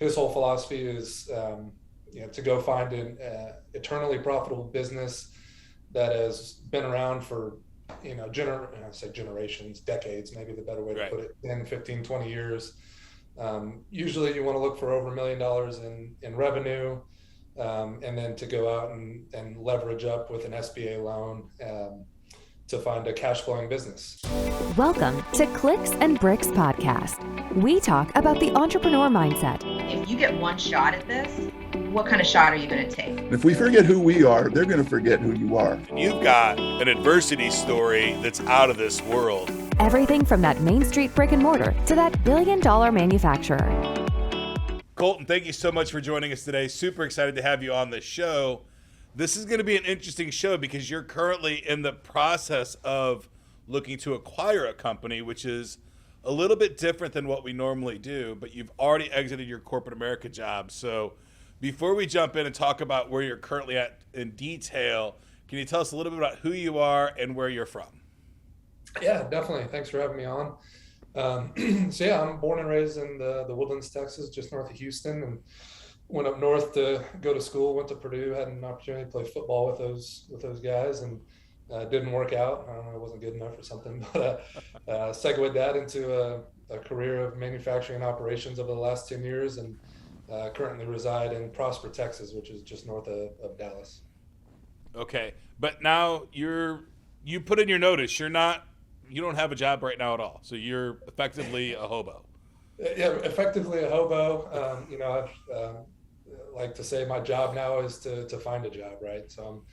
his whole philosophy is, to go find an eternally profitable business that has been around for, I say generations, decades, maybe the better way to Right. put it, 10, 15, 20 years. Usually you want to look for over $1 million in revenue, and then to go out and leverage up with an SBA loan, to find a cash flowing business. Welcome to Clicks and Bricks Podcast. We talk about the entrepreneur mindset. If you get one shot at this, what kind of shot are you going to take? If we forget who we are, they're going to forget who you are. And you've got an adversity story that's out of this world. Everything from that Main Street brick and mortar to that billion-dollar manufacturer. Colton, thank you so much for joining us today. Super excited to have you on the show. This is going to be an interesting show because you're currently in the process of looking to acquire a company, which is a little bit different than what we normally do, but you've already exited your corporate America job. So before we jump in and talk about where you're currently at in detail, can you tell us a little bit about who you are and where you're from? Yeah, definitely. Thanks for having me on. So yeah, I'm born and raised in the Woodlands, Texas, just north of Houston, and went up north to go to school. Went to Purdue, had an opportunity to play football with those guys, and didn't work out. I don't know, I wasn't good enough or something, but segued that into a career of manufacturing and operations over the last 10 years, and currently reside in Prosper, Texas, which is just north of Dallas. Okay, but now you put in your notice. You don't have a job right now at all, so you're effectively a hobo. Yeah, effectively a hobo. I've like to say my job now is to find a job, right? So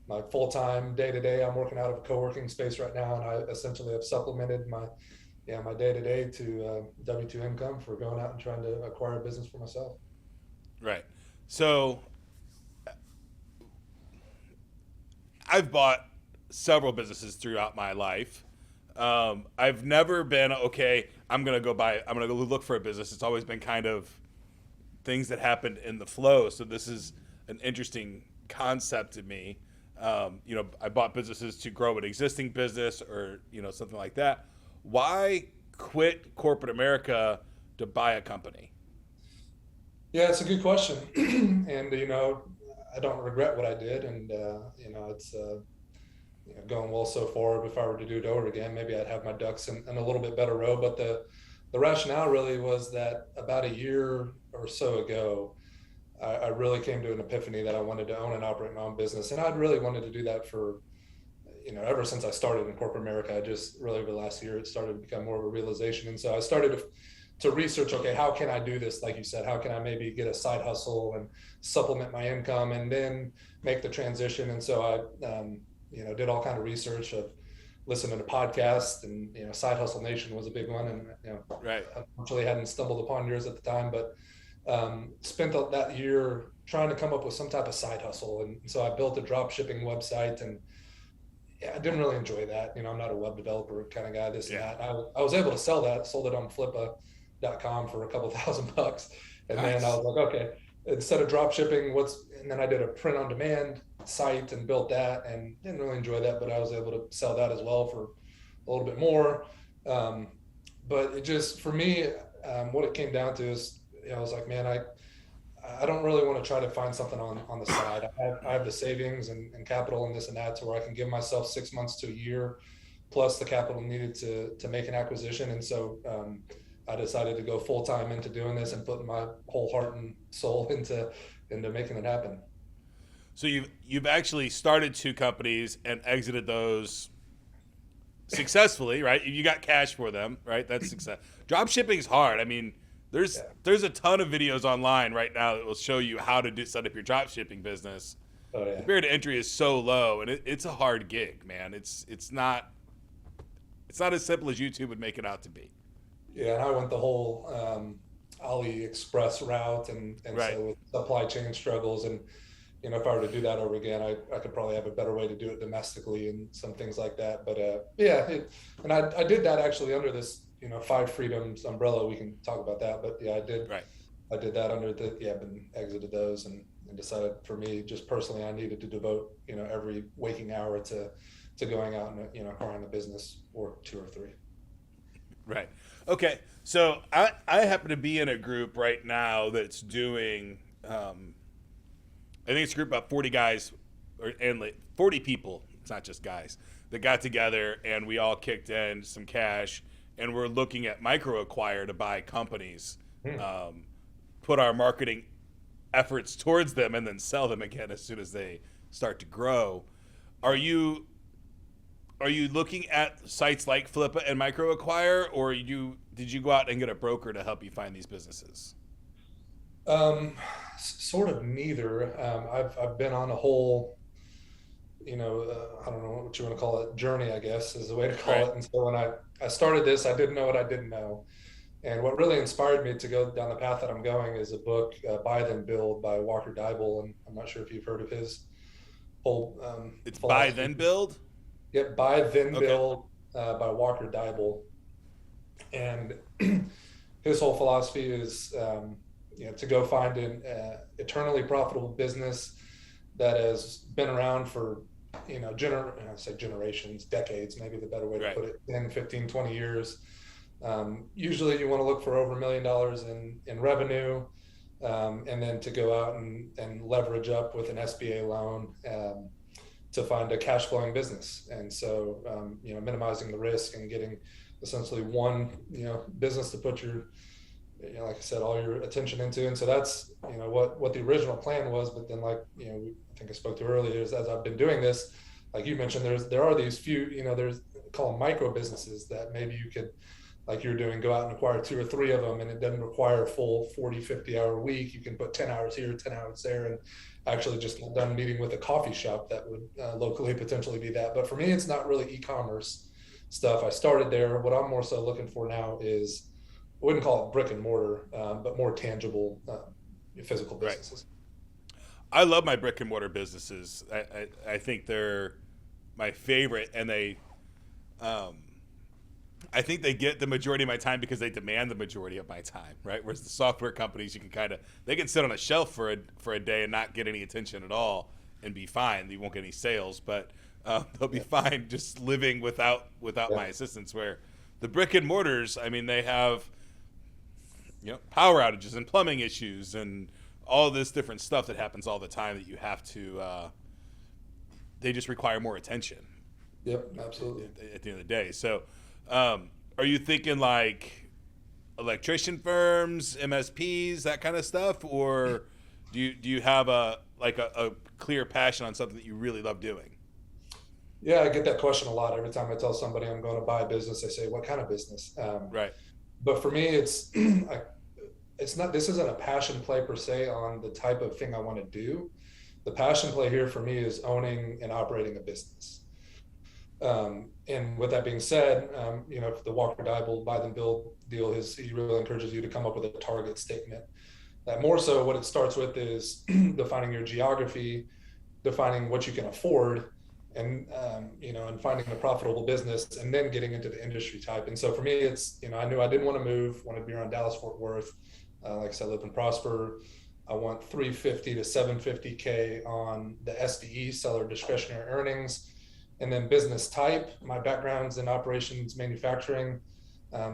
my full-time day-to-day, I'm working out of a co-working space right now, and I essentially have supplemented my day-to-day to W-2 income for going out and trying to acquire a business for myself. Right. So I've bought several businesses throughout my life. I've never been, okay, I'm going to go look for a business. It's always been kind of things that happened in the flow. So this is an interesting concept to me. I bought businesses to grow an existing business or, something like that. Why quit corporate America to buy a company? Yeah, it's a good question. And, I don't regret what I did. And, it's going well so far. If I were to do it over again, maybe I'd have my ducks in a little bit better row. But the rationale really was that about a year or so ago, I really came to an epiphany that I wanted to own and operate my own business. And I'd really wanted to do that for, ever since I started in corporate America. I just really, over the last year, it started to become more of a realization. And so I started to research, okay, how can I do this? Like you said, how can I maybe get a side hustle and supplement my income and then make the transition? And so I, did all kind of research of listening to podcasts, and, Side Hustle Nation was a big one. And, right. Unfortunately hadn't stumbled upon yours at the time, but spent that year trying to come up with some type of side hustle. And so I built a drop shipping website, and I didn't really enjoy that. I'm not a web developer kind of guy, and that. I was able to sell that, sold it on flippa.com for a couple $1,000. And Nice. Then I was like, okay, instead of drop shipping, and then I did a print on demand site and built that, and didn't really enjoy that, but I was able to sell that as well for a little bit more. But it just, for me, what it came down to is, I was like, man, I don't really want to try to find something on the side. I have the savings and capital and this and that to where I can give myself 6 months to a year plus the capital needed to make an acquisition. And so I decided to go full time into doing this and putting my whole heart and soul into making it happen. So you've actually started 2 companies and exited those successfully, right? You got cash for them, right? That's success. Drop shipping's hard. I mean, there's a ton of videos online right now that will show you how to set up your drop shipping business. Oh, yeah. The barrier to entry is so low, and it's a hard gig, man. It's not as simple as YouTube would make it out to be. Yeah, and I went the whole AliExpress route, and Right. So with supply chain struggles, and if I were to do that over again, I could probably have a better way to do it domestically and some things like that. But and I did that actually under this 5 Freedoms umbrella. We can talk about that, but yeah, I did. Right. I did that under and exited those, and decided for me, just personally, I needed to devote every waking hour to going out and acquiring the business, or 2 or 3. Right. Okay. So I happen to be in a group right now that's doing, I think it's a group about 40 guys and like 40 people. It's not just guys that got together and we all kicked in some cash and we're looking at micro acquire to buy companies, put our marketing efforts towards them and then sell them again as soon as they start to grow. Are you looking at sites like Flippa and micro acquire, or did you go out and get a broker to help you find these businesses? Sort of neither. I've been on a whole, I don't know what you want to call it, journey, I guess is the way to call it. And so when I started this, I didn't know what I didn't know. And what really inspired me to go down the path that I'm going is a book, Buy Then Build by Walker Dybel. And I'm not sure if you've heard of his whole it's philosophy. Buy Then Build? Yep, Buy Then Build by Walker Dybel. And his whole philosophy is to go find an eternally profitable business that has been around for generations, decades, maybe the better way to put it, 10, 15, 20 years. Usually you want to look for over $1 million in revenue, and then to go out and leverage up with an SBA loan to find a cash flowing business. And so, minimizing the risk and getting essentially one, business to put your, like I said, all your attention into. And so that's, what the original plan was. But then I think I spoke to earlier is as I've been doing this, like you mentioned, there are these few, there's call them micro businesses that maybe you could, like you're doing, go out and acquire 2 or 3 of them, and it doesn't require a full 40, 50 hour week. You can put 10 hours here, 10 hours there, and actually just done meeting with a coffee shop that would locally potentially be that. But for me, it's not really e-commerce stuff. I started there. What I'm more so looking for now is, I wouldn't call it brick and mortar, but more tangible physical businesses. I love my brick and mortar businesses. I think they're my favorite, and I think they get the majority of my time because they demand the majority of my time, right? Whereas the software companies, you can they can sit on a shelf for a day and not get any attention at all and be fine. You won't get any sales, but they'll be fine just living without my assistance. Where the brick and mortars, I mean, they have power outages and plumbing issues and all this different stuff that happens all the time that you have to. They just require more attention. Yep, absolutely. At the end of the day, so. Are you thinking like electrician firms, MSPs, that kind of stuff, or do you have a clear passion on something that you really love doing? Yeah, I get that question a lot. Every time I tell somebody I'm going to buy a business, they say, "What kind of business?" Right. But for me, it's not. This isn't a passion play per se on the type of thing I want to do. The passion play here for me is owning and operating a business. And with that being said, the Walker Dybel Buy Then Build deal he really encourages you to come up with a target statement. That more so what it starts with is defining your geography, defining what you can afford, and and finding a profitable business, and then getting into the industry type. And so for me, it's I knew I didn't want to move, wanted to be around Dallas Fort Worth. Like I said, live and prosper. I want 350 to 750K on the SDE, seller discretionary earnings. And then business type, my background's in operations manufacturing.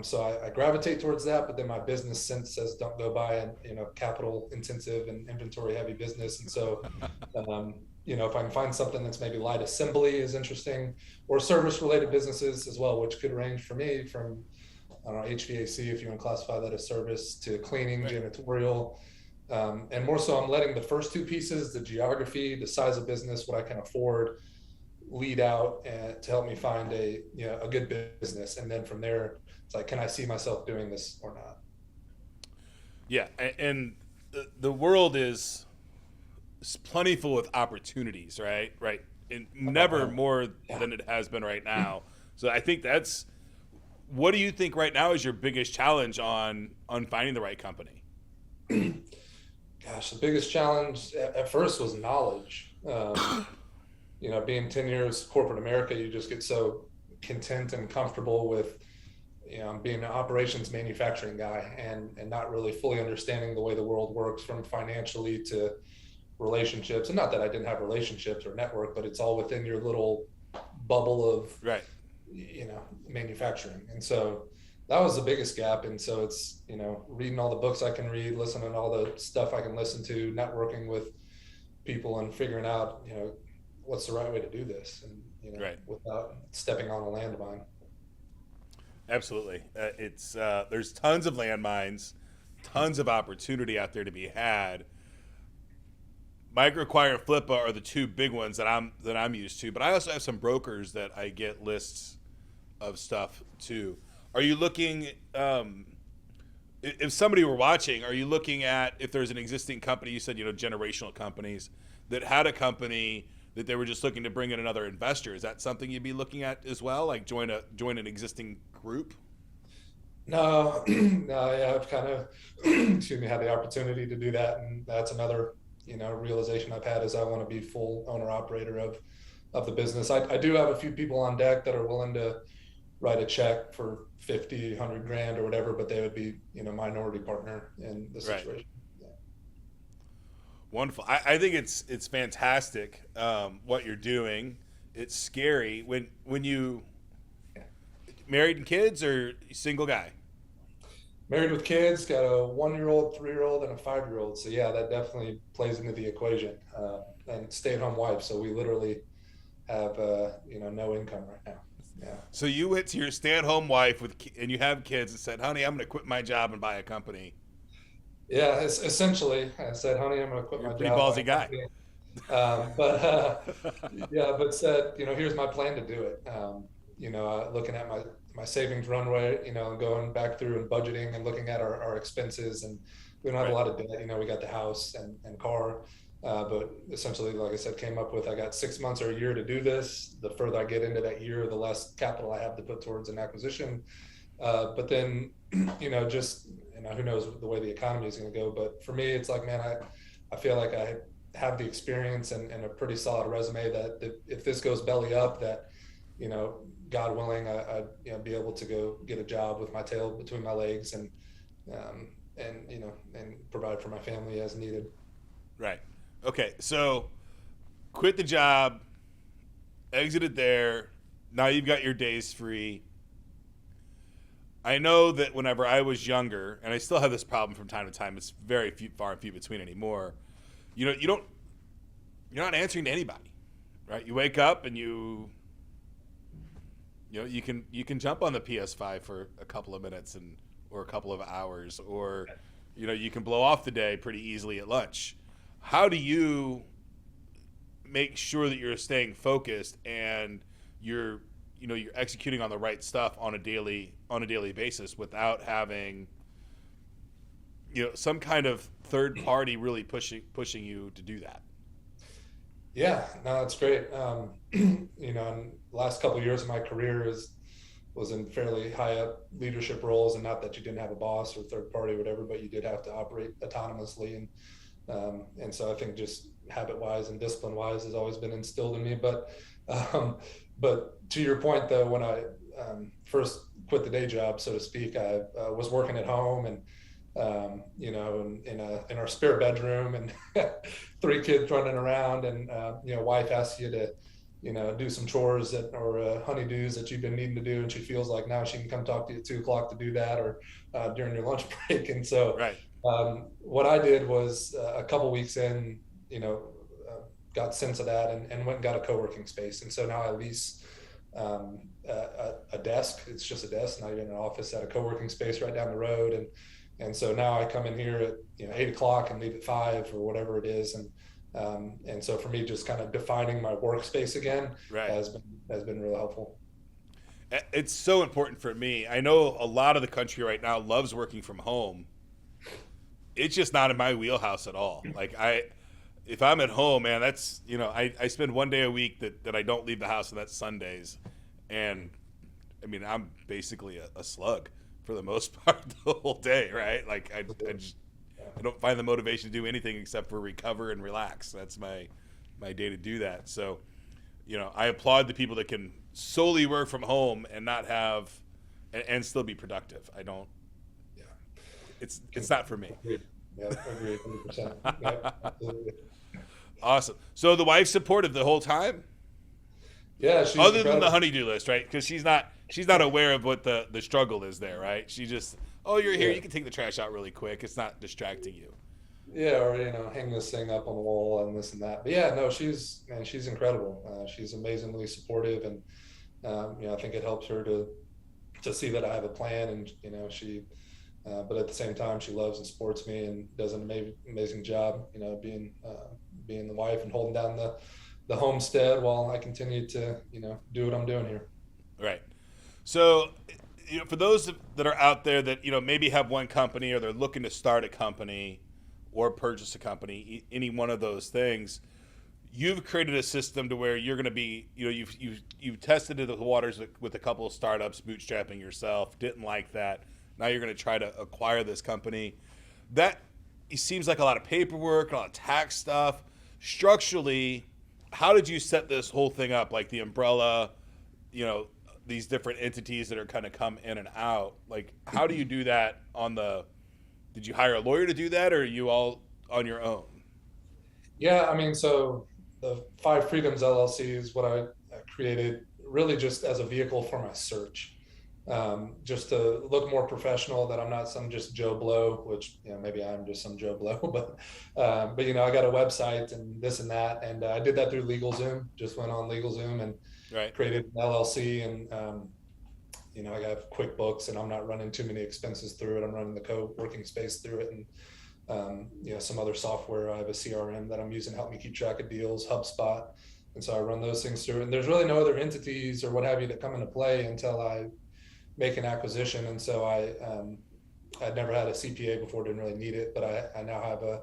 So I gravitate towards that, but then my business sense says don't go buy a capital intensive and inventory heavy business. And so, if I can find something that's maybe light assembly is interesting, or service related businesses as well, which could range for me from, I don't know, HVAC, if you want to classify that as service, to cleaning, janitorial. And more so I'm letting the first 2 pieces, the geography, the size of business, what I can afford, lead out to help me find a good business. And then from there, it's like, can I see myself doing this or not? Yeah. And the world is plentiful with opportunities, right? And never more than it has been right now. So I think what do you think right now is your biggest challenge on finding the right company? Gosh, the biggest challenge at first was knowledge. Being 10 years corporate America, you just get so content and comfortable with, being an operations manufacturing guy and not really fully understanding the way the world works, from financially to relationships. And not that I didn't have relationships or network, but it's all within your little bubble of, manufacturing. And so that was the biggest gap. And so it's, reading all the books I can read, listening to all the stuff I can listen to, networking with people and figuring out, what's the right way to do this, and, Right. without stepping on a landmine. Absolutely. There's tons of landmines, tons of opportunity out there to be had. MicroAcquire and Flippa are the two big ones that I'm used to, but I also have some brokers that I get lists of stuff too. Are you looking, if somebody were watching, are you looking at if there's an existing company, you said, generational companies that had a company that they were just looking to bring in another investor? Is that something you'd be looking at as well? Like join an existing group? No, no, yeah, I've kind of, had the opportunity to do that. And that's another, realization I've had is I want to be full owner operator of the business. I do have a few people on deck that are willing to write a check for 50, 100 grand or whatever, but they would be, minority partner in the situation. Right. Yeah. Wonderful. I think it's fantastic what you're doing. It's scary when you married and kids, or single guy? Married with kids, got a 1-year-old, 3-year-old, and a 5-year-old. So yeah, that definitely plays into the equation. And stay-at-home wife, so we literally have no income right now. Yeah. So you went to your stay-at-home wife and you have kids and said, "Honey, I'm going to quit my job and buy a company." Yeah, essentially, I said, "Honey, I'm going to quit You're my a job." pretty ballsy guy. But said, here's my plan to do it. Looking at my savings runway, going back through and budgeting and looking at our expenses, and we don't have a lot of debt. We got the house and car, but essentially, like I said, came up with, I got 6 months or a year to do this. The further I get into that year, the less capital I have to put towards an acquisition. But then, just, who knows the way the economy is going to go. But for me, it's like, man, I feel like I have the experience and a pretty solid resume that if this goes belly up, that, God willing, I'd be able to go get a job with my tail between my legs and provide for my family as needed. Right. Okay. So quit the job, exited there. Now you've got your days free. I know that whenever I was younger, and I still have this problem from time to time, it's very far and few between anymore. You're not answering to anybody, right? You wake up and you can jump on the PS5 for a couple of minutes or a couple of hours, or you can blow off the day pretty easily at lunch. How do you make sure that you're staying focused and you're executing on the right stuff on a daily basis without having some kind of third party really pushing you to do that? Yeah, no, that's great. In the last couple of years of my career was in fairly high up leadership roles, and not that you didn't have a boss or third party or whatever, but you did have to operate autonomously. And so I think just habit wise and discipline wise has always been instilled in me. But to your point though, when I first quit the day job, so to speak, I was working at home and in our spare bedroom, and 3 kids running around, and wife asks you to do some chores or honeydews that you've been needing to do, and she feels like now she can come talk to you at 2:00 to do that, or during your lunch break. And so right. What I did was a couple weeks in, got sense of that and went and got a co-working space. And so now I lease a desk. It's just a desk, not even an office, at a co-working space right down the road. And so now I come in here at 8:00 and leave at 5 or whatever it is. And so for me, just kind of defining my workspace again right. has been really helpful. It's so important for me. I know a lot of the country right now loves working from home. It's just not in my wheelhouse at all. Like if I'm at home, man, that's, I spend 1 day a week that I don't leave the house, and that's Sundays. And I mean, I'm basically a slug for the most part the whole day, right? Like I don't find the motivation to do anything except for recover and relax. That's my day to do that. So, I applaud the people that can solely work from home and not have and still be productive. I don't. Yeah, it's not for me. Agreed. Yeah, agreed 100%. Yeah, absolutely. Awesome. So the wife's supportive the whole time? Yeah, she's other incredible. than the honeydew list, right? Because she's not she's not aware of what the struggle is there, right? She just, oh, you're here, Yeah. you can take the trash out really quick. It's not distracting you. Yeah, or hang this thing up on the wall and this and that. But yeah, no, she's incredible. She's amazingly supportive, and I think it helps her to see that I have a plan, and she. But at the same time, she loves and supports me and does an amazing job. Being the wife and holding down the homestead while I continue to do what I'm doing here. Right. So, for those that are out there that maybe have one company or they're looking to start a company or purchase a company, any one of those things, you've created a system to where you're going to be, you've tested the waters with a couple of startups, bootstrapping yourself, didn't like that. Now you're going to try to acquire this company. That it seems like a lot of paperwork, a lot of tax stuff. Structurally, how did you set this whole thing up? Like the umbrella, these different entities that are kind of come in and out. Like, how do you do that did you hire a lawyer to do that, or are you all on your own? Yeah, so the Five Freedoms LLC is what I created really just as a vehicle for my search. Just to look more professional, that I'm not some just Joe Blow, which maybe I'm just some Joe Blow, but I got a website and this and that, and I did that through LegalZoom. Just went on LegalZoom and created an LLC, and I got QuickBooks, and I'm not running too many expenses through it. I'm running the co-working space through it, and some other software. I have a CRM that I'm using to help me keep track of deals, HubSpot, and so I run those things through it. And there's really no other entities or what have you that come into play until I make an acquisition. And so I'd never had a CPA before, didn't really need it, but I now have a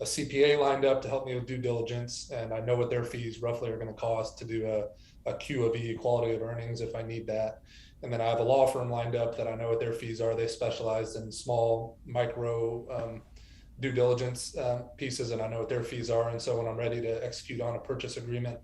CPA lined up to help me with due diligence, and I know what their fees roughly are going to cost to do a Q of E, quality of earnings, if I need that. And then I have a law firm lined up that I know what their fees are. They specialize in small micro due diligence pieces, and I know what their fees are. And so when I'm ready to execute on a purchase agreement,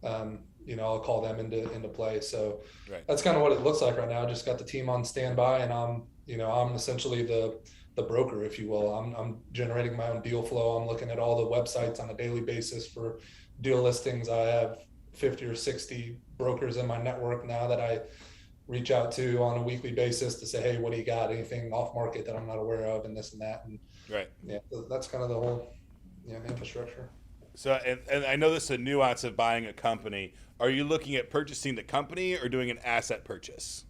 I'll call them into play. So That's kind of what it looks like right now. I just got the team on standby, and I'm essentially the broker, if you will. I'm generating my own deal flow. I'm looking at all the websites on a daily basis for deal listings. I have 50 or 60 brokers in my network now that I reach out to on a weekly basis to say, hey, what do you got? Anything off market that I'm not aware of, and this and that. And that's kind of the whole infrastructure. So, and I know this is a nuance of buying a company. Are you looking at purchasing the company or doing an asset purchase?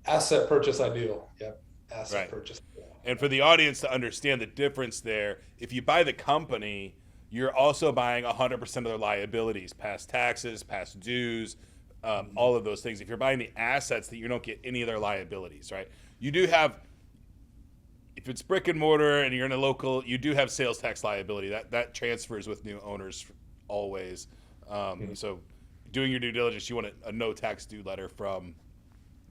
Asset purchase ideal. Yep. Asset purchase. And for the audience to understand the difference there, if you buy the company, you're also buying 100% of their liabilities, past taxes, past dues, all of those things. If you're buying the assets, that you don't get any of their liabilities, right? You do have, if it's brick and mortar and you're in a local, you do have sales tax liability. That transfers with new owners always. So doing your due diligence, you want a no tax due letter from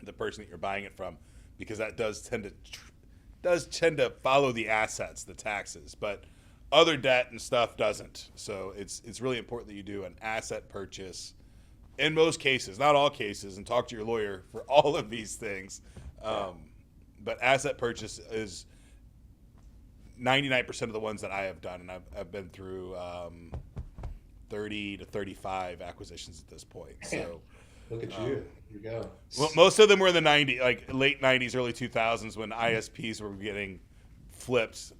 the person that you're buying it from, because that does tend to follow the assets, the taxes, but other debt and stuff doesn't. So it's really important that you do an asset purchase in most cases, not all cases, and talk to your lawyer for all of these things. But asset purchase is 99% of the ones that I have done, and I've been through 30 to 35 acquisitions at this point. So look at you. You go. Well, most of them were in the 90s, like late 90s, early 2000s, when ISPs were getting flipped.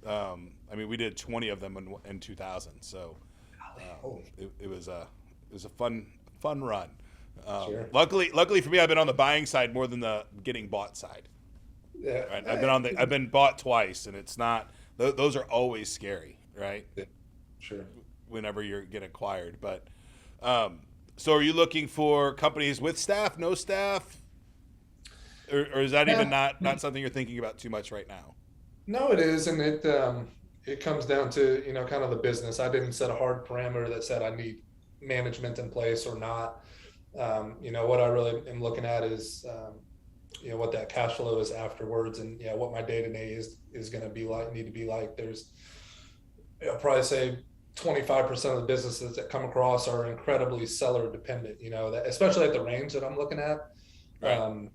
We did 20 of them in 2000. So it was a fun run. Sure. Luckily for me, I've been on the buying side more than the getting bought side. Yeah. Right? I've been bought twice, and it's not. Those are always scary, right? Yeah. Sure. Whenever you're getting acquired, but. So are you looking for companies with staff, no staff, or is that even not something you're thinking about too much right now? No, it is, and it comes down to kind of the business. I didn't set a hard parameter that said I need management in place or not. What I really am looking at is what that cash flow is afterwards, and what my day-to-day is going to be like. Need to be like. There's I'll probably say 25% of the businesses that come across are incredibly seller dependent, that especially at the range that I'm looking at. Right.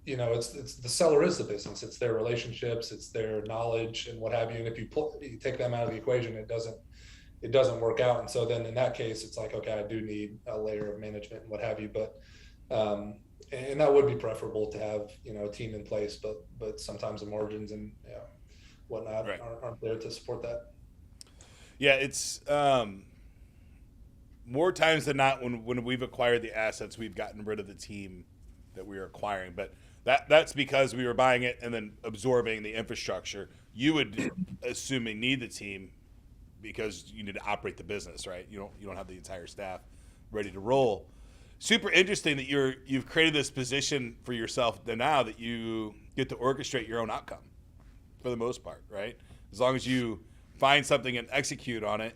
It's the seller is the business. It's their relationships, it's their knowledge and what have you. And if you take them out of the equation, it doesn't work out. And so then in that case, it's like, okay, I do need a layer of management and what have you. But And that would be preferable to have, a team in place, but sometimes the margins and whatnot Right. aren't there to support that. Yeah, it's more times than not when we've acquired the assets, we've gotten rid of the team that we were acquiring. But that's because we were buying it and then absorbing the infrastructure. You would assuming need the team because you need to operate the business, right? You don't have the entire staff ready to roll. Super interesting that you've created this position for yourself now that you get to orchestrate your own outcome for the most part, right? As long as you find something and execute on it,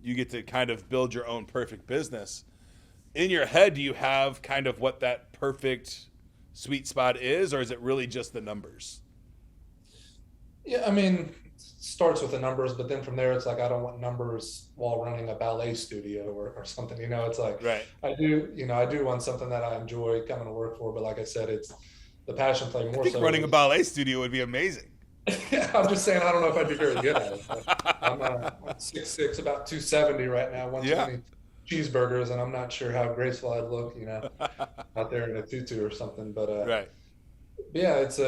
you get to kind of build your own perfect business. In your head, do you have kind of what that perfect sweet spot is, or is it really just the numbers? Yeah, I mean, starts with the numbers, but then from there, it's like I don't want numbers while running a ballet studio or something. It's like Right. I do want something that I enjoy coming to work for. But like I said, it's the passion play more I think so. running a ballet studio would be amazing. Yeah, I'm just saying I don't know if I'd be very good at it. But I'm 6'6", about 270 right now, 120 cheeseburgers, and I'm not sure how graceful I'd look, out there in a tutu or something. But Right. yeah, it's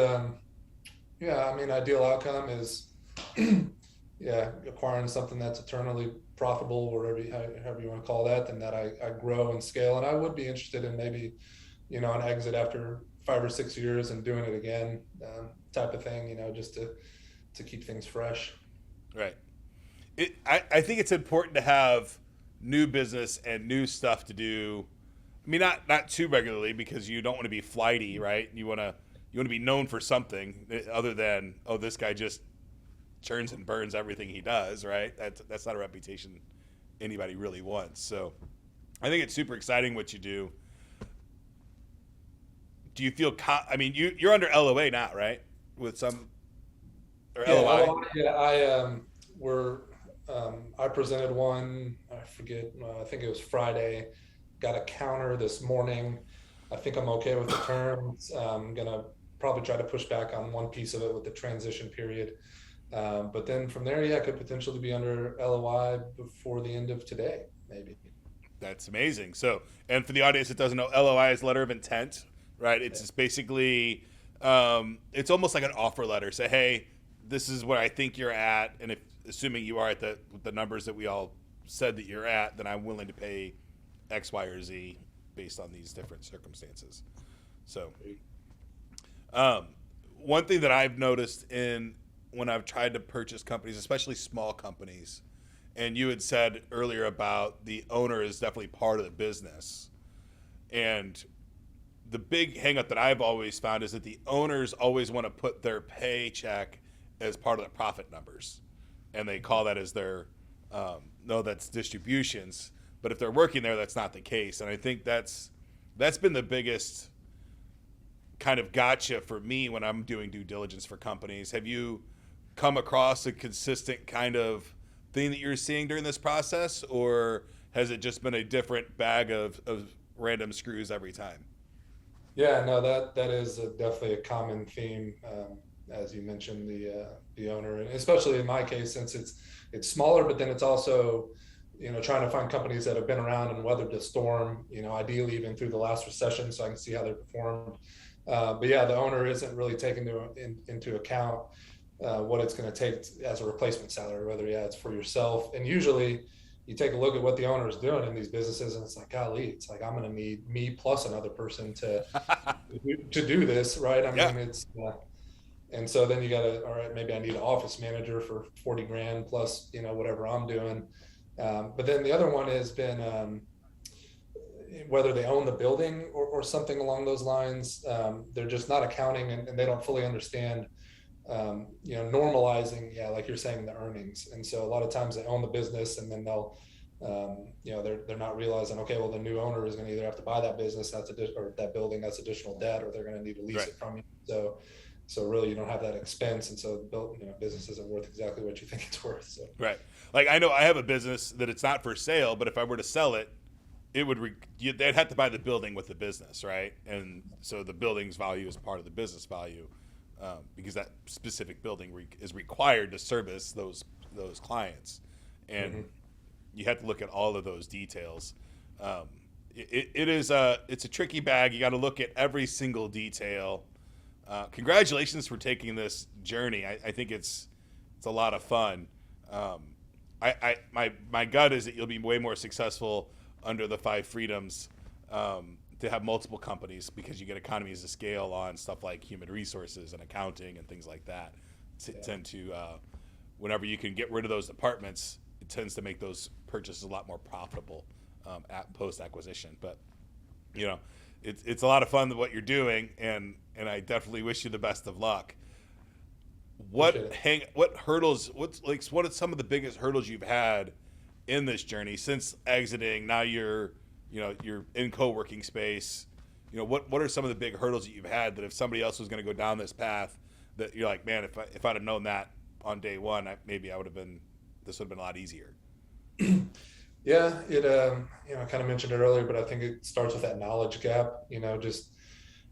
yeah, I mean, ideal outcome is yeah, acquiring something that's eternally profitable, however you want to call that, and that I grow and scale. And I would be interested in maybe, an exit after 5 or 6 years and doing it again, type of thing, just to keep things fresh. Right. I think it's important to have new business and new stuff to do. I mean, not too regularly because you don't want to be flighty, right? You want to be known for something other than, oh, this guy just churns and burns everything he does, right? That's not a reputation anybody really wants. So I think it's super exciting what you do. Do you feel? I mean, you're under LOA now, right? With some or Yeah, LOI. I presented one. I forget. I think it was Friday. Got a counter this morning. I think I'm okay with the terms. I'm gonna probably try to push back on one piece of it with the transition period. But then from there, yeah, I could potentially be under LOI before the end of today, maybe. That's amazing. So, and for the audience that doesn't know, LOI is letter of intent, right? It's just basically, it's almost like an offer letter. Say, hey, this is where I think you're at, and if assuming you are at the numbers that we all said that you're at, then I'm willing to pay X, Y, or Z based on these different circumstances. So, one thing that I've noticed when I've tried to purchase companies, especially small companies, and you had said earlier about the owner is definitely part of the business. And the big hang up that I've always found is that the owners always want to put their paycheck as part of the profit numbers. And they call that as their, no, that's distributions. But if they're working there, that's not the case. And I think that's been the biggest kind of gotcha for me when I'm doing due diligence for companies. Have you come across a consistent kind of thing that you're seeing during this process, or has it just been a different bag of random screws every time? Yeah, no, that is definitely a common theme, as you mentioned, the owner, and especially in my case, since it's smaller, but then it's also, trying to find companies that have been around and weathered the storm, ideally even through the last recession, so I can see how they performed. But yeah, the owner isn't really taking into account what it's going to take as a replacement salary, whether it's for yourself. And usually you take a look at what the owner is doing in these businesses, and it's like, golly, it's like, I'm going to need me plus another person to do this, right? I mean, it's and so then you got to, all right, maybe I need an office manager for 40 grand plus, whatever I'm doing. But then the other one has been whether they own the building or something along those lines. They're just not accounting, and they don't fully understand normalizing, like you're saying, the earnings. And so a lot of times they own the business, and then they'll, they're not realizing, okay, well, the new owner is going to either have to buy that business, or that building, that's additional debt, or they're going to need to lease it from you. So really, you don't have that expense, and so the business isn't worth exactly what you think it's worth. So Right. Like, I know I have a business that it's not for sale, but if I were to sell it, they'd have to buy the building with the business, right? And so the building's value is part of the business value. Because that specific building is required to service those clients, and you have to look at all of those details. It's a tricky bag. You got to look at every single detail. Congratulations for taking this journey. I think it's a lot of fun. My gut is that you'll be way more successful under the 5 freedoms, to have multiple companies, because you get economies of scale on stuff like human resources and accounting and things like that. Tend to, whenever you can get rid of those departments, it tends to make those purchases a lot more profitable at post acquisition. But it's a lot of fun what you're doing, and I definitely wish you the best of luck. What hurdles? What are some of the biggest hurdles you've had in this journey since exiting? Now you're in co-working space. What are some of the big hurdles that you've had that if somebody else was going to go down this path, that you're like, man, if I'd have known that on day one, maybe I would have been. This would have been a lot easier. Yeah, I kind of mentioned it earlier, but I think it starts with that knowledge gap. Just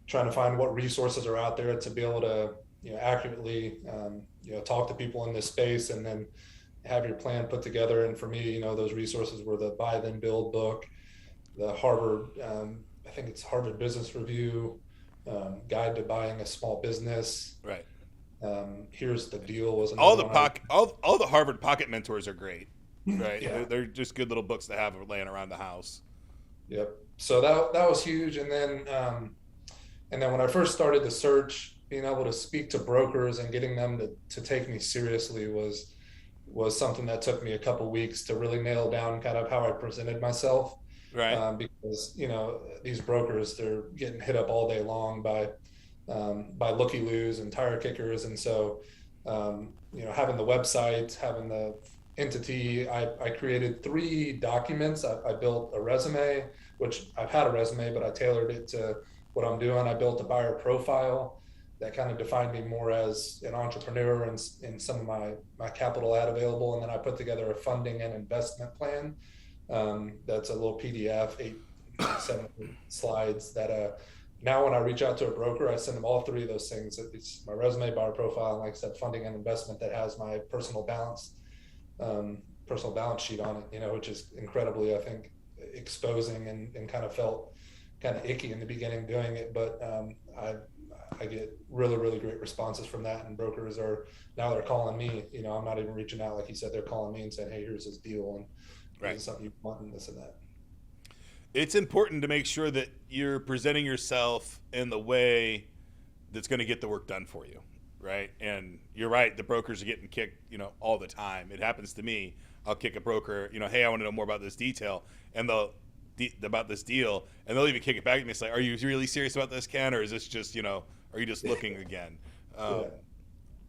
trying to find what resources are out there to be able to accurately talk to people in this space, and then have your plan put together. And for me, those resources were the Buy Then Build book, the Harvard, I think it's Harvard Business Review, Guide to Buying a Small Business. Right. Here's the Deal was all the Harvard Pocket Mentors are great. Right. Yeah. They're just good little books to have laying around the house. Yep. So that was huge. And then when I first started the search, being able to speak to brokers and getting them to take me seriously was something that took me a couple weeks to really nail down kind of how I presented myself. Right. Because these brokers, they're getting hit up all day long by looky-loos and tire kickers, and so having the website, having the entity, I created 3 documents. I built a resume, which I've had a resume, but I tailored it to what I'm doing. I built a buyer profile that kind of defined me more as an entrepreneur and some of my capital ad available. And then I put together a funding and investment plan. That's a little PDF, 7 slides that now when I reach out to a broker, I send them all 3 of those things. It's my resume, buyer profile, and like I said, funding and investment that has my personal balance sheet on it, which is incredibly, I think, exposing and kind of felt kind of icky in the beginning doing it. But I get really, really great responses from that. And brokers they're calling me, I'm not even reaching out. Like you said, they're calling me and saying, hey, here's this deal. And right. This is something you want and this and that. It's important to make sure that you're presenting yourself in the way that's going to get the work done for you. Right. And you're right. The brokers are getting kicked, all the time. It happens to me. I'll kick a broker, hey, I want to know more about this detail and about this deal. And they'll even kick it back at me and say, are you really serious about this, Ken? Or is this just, are you just looking again? Yeah.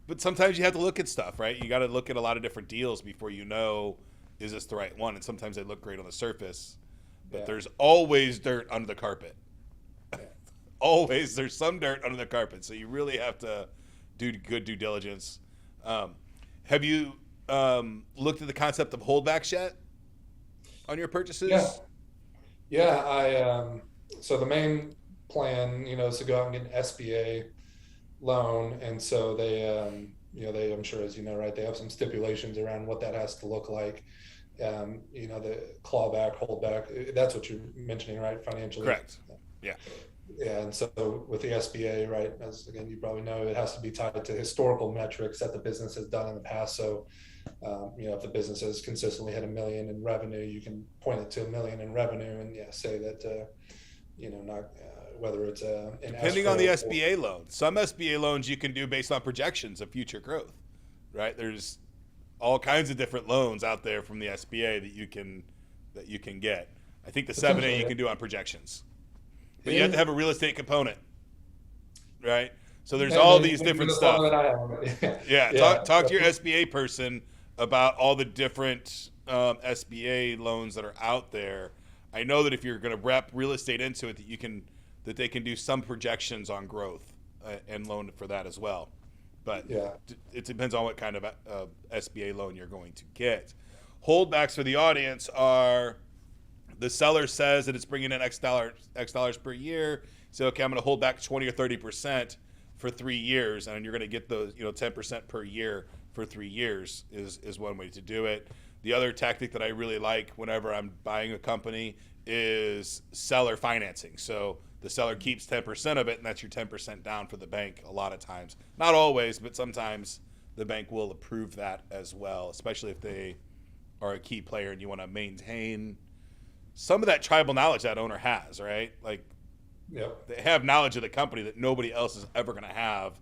But sometimes you have to look at stuff, right? You got to look at a lot of different deals before is this the right one? And sometimes they look great on the surface, but there's always dirt under the carpet. Yeah. Always there's some dirt under the carpet. So you really have to do good due diligence. Have you looked at the concept of holdbacks yet on your purchases? Yeah. So the main plan, is to go out and get an SBA loan. And so they, I'm sure, as you know, right, they have some stipulations around what that has to look like. The clawback, holdback, that's what you're mentioning, right? Financially. Correct. Yeah. Yeah. And so with the SBA, right, as again, you probably know, it has to be tied to historical metrics that the business has done in the past. So, if the business has consistently had $1 million in revenue, you can point it to $1 million in revenue and say that, whether it's depending on the SBA loan. Some SBA loans you can do based on projections of future growth, right? There's all kinds of different loans out there from the SBA that you can get. I think the 7A you can do on projections. But you have to have a real estate component, right? So there's all these different stuff. Talk to your SBA person about all the different SBA loans that are out there. I know that if you're going to wrap real estate into it, that they can do some projections on growth and loan for that as well. But it depends on what kind of SBA loan you're going to get. Holdbacks for the audience are the seller says that it's bringing in X dollars per year. So, okay, I'm going to hold back 20 or 30% for 3 years, and you're going to get those, 10% per year for 3 years is one way to do it. The other tactic that I really like whenever I'm buying a company is seller financing. So the seller keeps 10% of it, and that's your 10% down for the bank a lot of times. Not always, but sometimes the bank will approve that as well, especially if they are a key player and you want to maintain some of that tribal knowledge that owner has, right? Like, Yep. they have knowledge of the company that nobody else is ever going to have,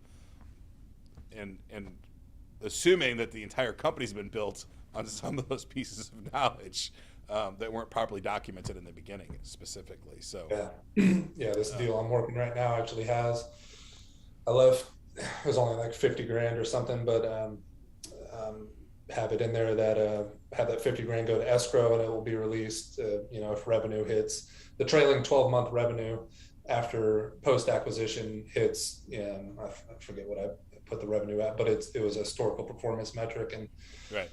and assuming that the entire company's been built on some of those pieces of knowledge that weren't properly documented in the beginning specifically. So Yeah, this deal I'm working right now actually has, I left, it was only like 50 grand or something, but have it in there that have that 50 grand go to escrow, and it will be released, if revenue hits. The trailing 12-month revenue after post-acquisition hits, I forget what I put the revenue at, but it was a historical performance metric. And right.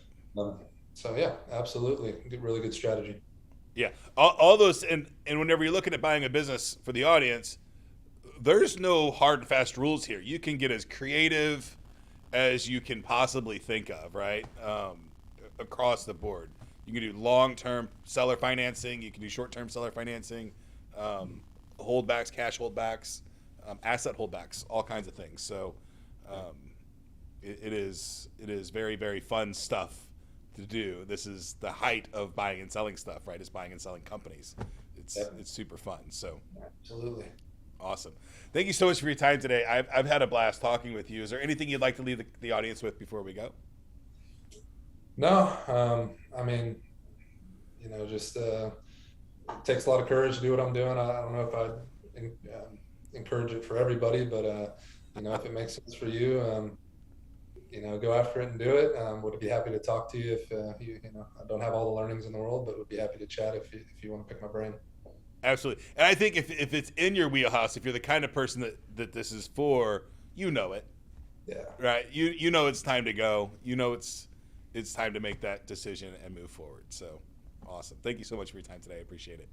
So yeah, absolutely. Really good strategy. Yeah. All those, and whenever you're looking at buying a business, for the audience, there's no hard and fast rules here. You can get as creative as you can possibly think of, right? Across the board. You can do long-term seller financing. You can do short-term seller financing, holdbacks, cash holdbacks, asset holdbacks, all kinds of things. So it is very, very fun stuff to do. This is the height of buying and selling stuff, right? Is buying and selling companies. It's super fun. So Absolutely. awesome. Thank you so much for your time today. I've had a blast talking with you. Is there anything you'd like to leave the audience with before we go? No, I mean, just it takes a lot of courage to do what I'm doing. I don't know if I'd encourage it for everybody, but if it makes sense for you, go after it and do it. Would be happy to talk to you if I don't have all the learnings in the world, but would be happy to chat if you want to pick my brain. Absolutely. And I think if it's in your wheelhouse, if you're the kind of person that this is for, you know it. Yeah. Right. You know it's time to go. You know it's time to make that decision and move forward. So awesome. Thank you so much for your time today. I appreciate it.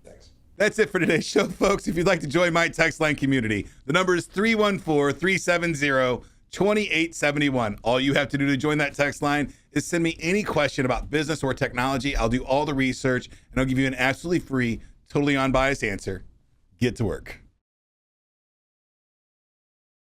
Thanks. That's it for today's show, folks. If you'd like to join my text line community, the number is 314-370-2871. All you have to do to join that text line is send me any question about business or technology. I'll do all the research, and I'll give you an absolutely free, totally unbiased answer. Get to work.